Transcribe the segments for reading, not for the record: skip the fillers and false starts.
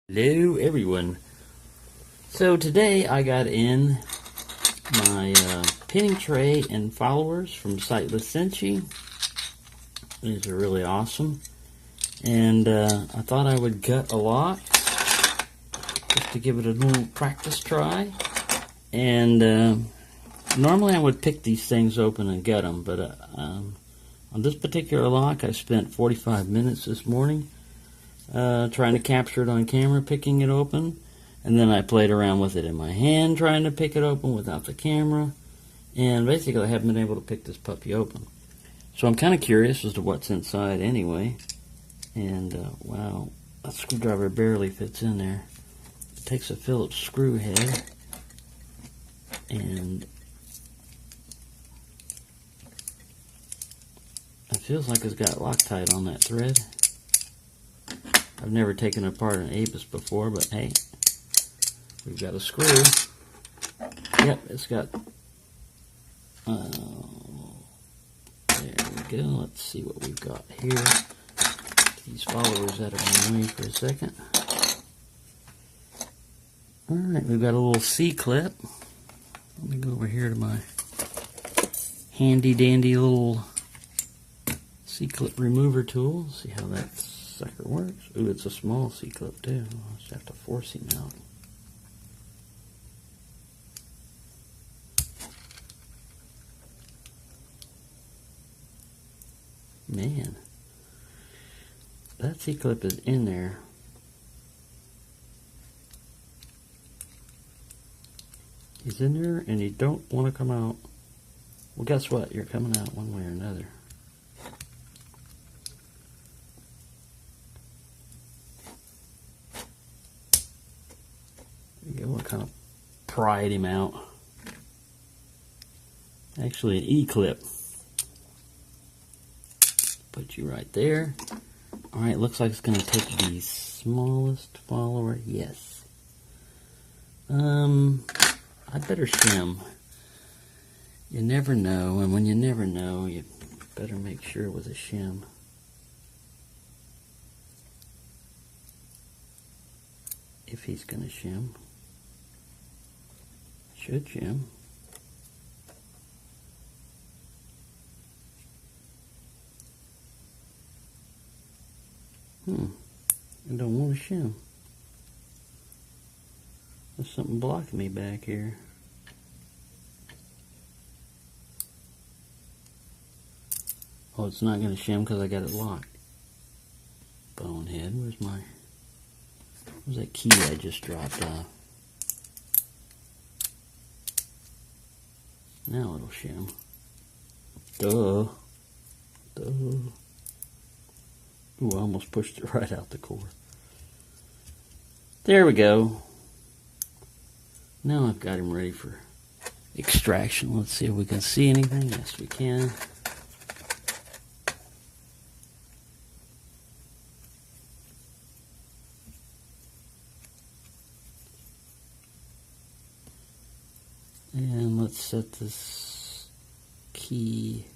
Hello everyone. So today I got in my pinning tray and followers from Sightless Senshi. These are really awesome. And I thought I would gut a lot just to give it a little practice try. And normally I would pick these things open and gut them, but on this particular lock I spent 45 minutes this morning trying to capture it on camera, picking it open, and then I played around with it in my hand trying to pick it open without the camera, and basically I haven't been able to pick this puppy open. So I'm kind of curious as to what's inside anyway, and wow, that screwdriver barely fits in there. It takes a Phillips screw head, and it feels like it's got Loctite on that thread. I've never taken apart an Avis before, but hey, we've got a screw. Yep, it's got, there we go. Let's see what we've got here. These followers out of my way for a second. Alright, we've got a little C-clip. Let me go over here to my handy dandy little C-clip remover tool. See how that sucker works. Ooh, it's a small C-clip too. I'll just have to force him out. Man, that C-clip is in there. He's in there and you don't want to come out. Well, guess what? You're coming out one way or another. There you go. What kind of pried him out? Actually, an E-clip. Put you right there. Alright, looks like it's going to take the smallest follower. Yes. I better shim. You never know, and when you never know, you better make sure with a shim. If he's going to shim. Should shim. I don't want to shim. There's something blocking me back here. Oh, it's not going to shim because I got it locked. Bonehead, where's that key I just dropped off? Now it'll shim. Duh. Ooh, I almost pushed it right out the core. There we go. Now I've got him ready for extraction. Let's see if we can see anything. Yes, we can. And let's set this key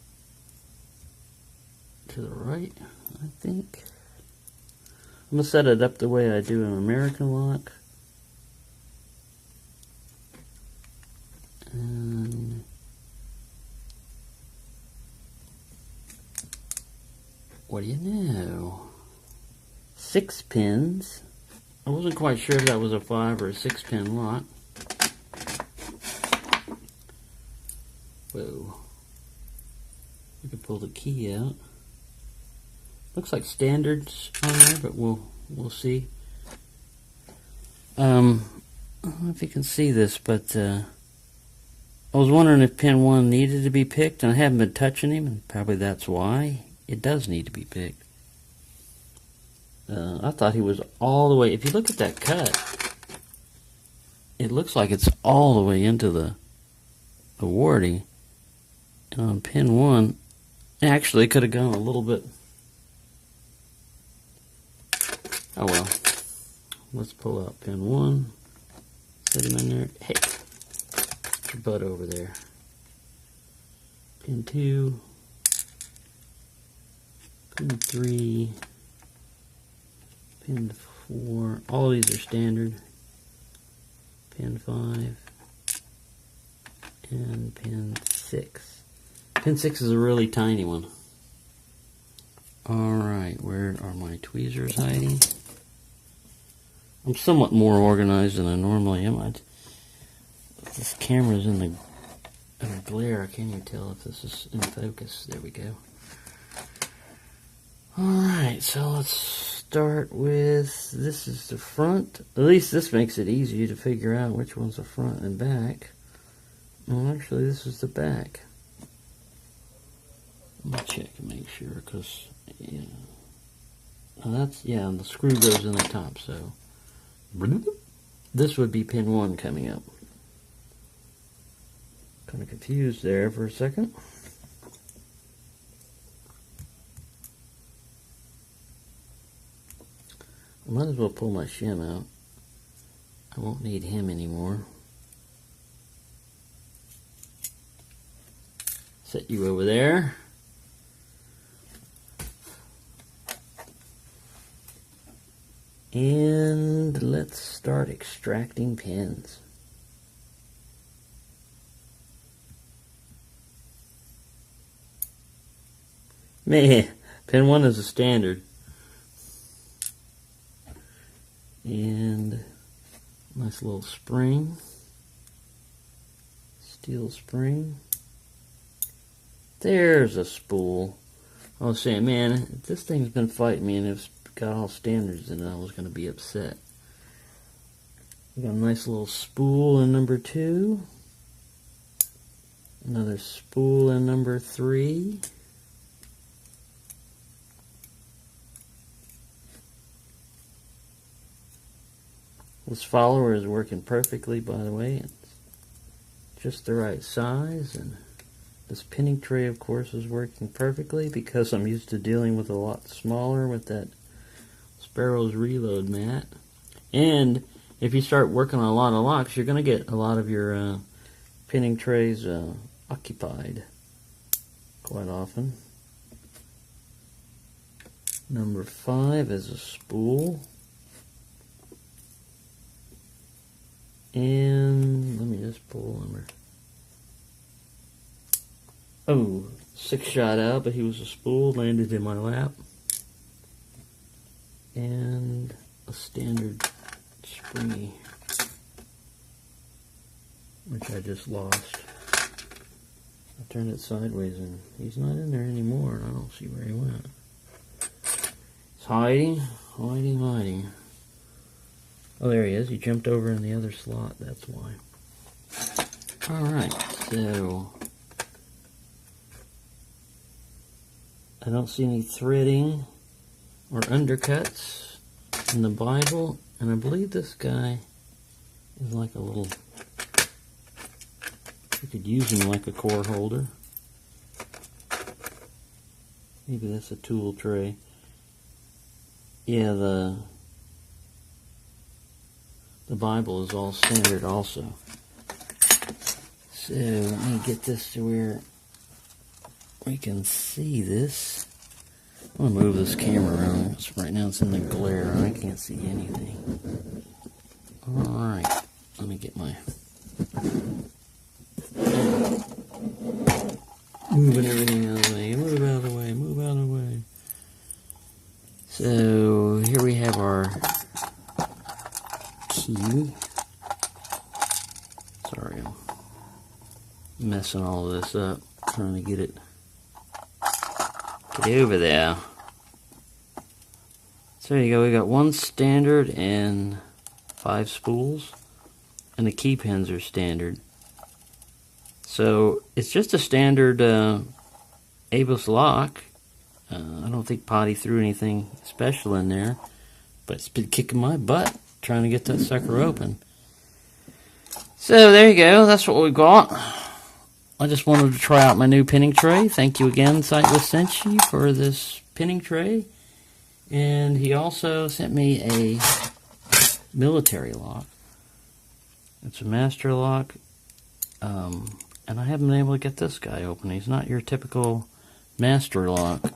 to the right, I think. I'm going to set it up the way I do an American lock. And what do you know? 6 pins. I wasn't quite sure if that was a 5 or a 6 pin lock. Whoa. We can pull the key out. Looks like standards on there, but we'll see. I don't know if you can see this, but I was wondering if pin 1 needed to be picked, and I haven't been touching him, and probably that's why. It does need to be picked. I thought he was all the way. If you look at that cut, it looks like it's all the way into the warty. And on pin 1, actually it could have gone a little bit. Oh well. Let's pull out pin 1. Set him in there. Hey, get your butt over there. Pin 2. Pin 3. Pin 4. All of these are standard. Pin 5 and pin 6. Pin 6 is a really tiny one. Alright, where are my tweezers hiding? I'm somewhat more organized than I normally am. This camera's in the glare. I can't even tell if this is in focus. There we go. Alright, so let's start with, this is the front. At least this makes it easier to figure out which one's the front and back. Well, actually, this is the back. Let me check and make sure, because, yeah. Oh, that's, yeah, the screw goes in the top, so. This would be pin 1 coming up. Kind of confused there for a second. I might as well pull my shim out. I won't need him anymore. Set you over there. And let's start extracting pins. Man, pin 1 is a standard. And nice little spring. Steel spring. There's a spool. I was saying, man, this thing's been fighting me, and it's got all standards in it, I was going to be upset. We got a nice little spool in number 2. Another spool in number 3. This follower is working perfectly, by the way. It's just the right size, and this pinning tray, of course, is working perfectly because I'm used to dealing with a lot smaller with that Sparrow's reload mat. And if you start working on a lot of locks, you're going to get a lot of your pinning trays occupied quite often. Number 5 is a spool. And let me just pull number. Oh, 6 shot out, but he was a spool, landed in my lap. And a standard springy, which I just lost. I turned it sideways and he's not in there anymore. I don't see where he went. It's hiding, hiding, hiding. Oh, there he is. He jumped over in the other slot. That's why. Alright, so I don't see any threading or undercuts in the Bible, and I believe this guy is like a little, you could use him like a core holder. Maybe that's a tool tray. Yeah, the Bible is all standard also. So let me get this to where we can see this. I'm going to move this camera around. Right now it's in the glare. I can't see anything. Alright. Let me get my... Moving everything out of the way. Move out of the way. Move out of the way. So here we have our key. Sorry, I'm messing all of this up. Trying to get it... Get over there. So there you go. We got 1 standard and 5 spools, and the key pins are standard. So it's just a standard ABUS lock. I don't think Potty threw anything special in there, but it's been kicking my butt trying to get that sucker open. So there you go. That's what we've got. I just wanted to try out my new pinning tray. Thank you again, Sightless Senshi, for this pinning tray. And he also sent me a military lock. It's a master lock. And I haven't been able to get this guy open. He's not your typical master lock.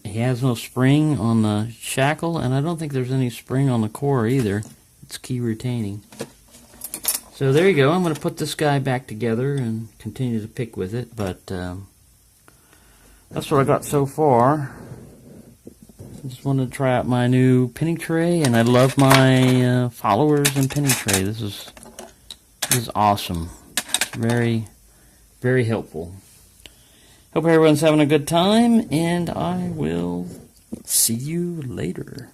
He has no spring on the shackle, and I don't think there's any spring on the core either. It's key retaining. So there you go. I'm going to put this guy back together and continue to pick with it, but that's what I got so far. I just wanted to try out my new pinning tray, and I love my followers and pinning tray. This is awesome. It's very, very helpful. Hope everyone's having a good time, and I will see you later.